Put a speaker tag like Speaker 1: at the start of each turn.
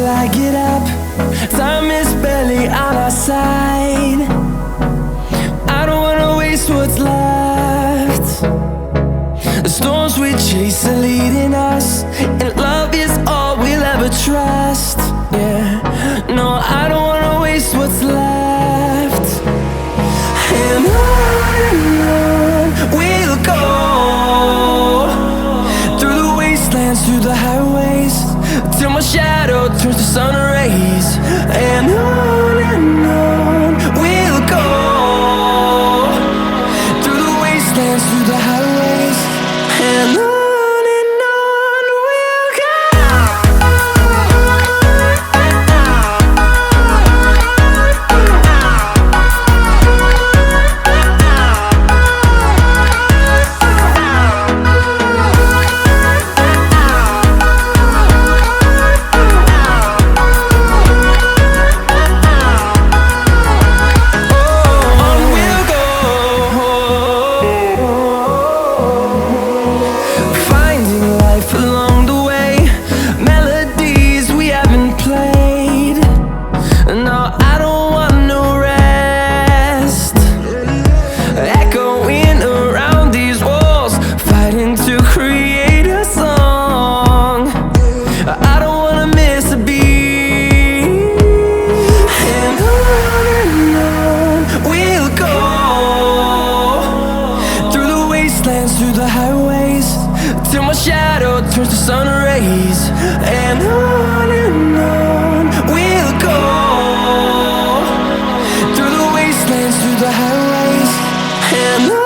Speaker 1: I get up. Time is barely on our side. I don't wanna waste what's left. The storms we chase are leading us, and love is all we'll ever trust. Yeah, no, I don't wanna waste what's left. And on we'll go, through the wastelands, through the highways, till my shadow turns to sun rays. And on we'll go, through the wastelands, through the highways, and on we'll go. Through the highways, till my shadow turns to sun rays. And on we'll go, through the wastelands, through the highways, and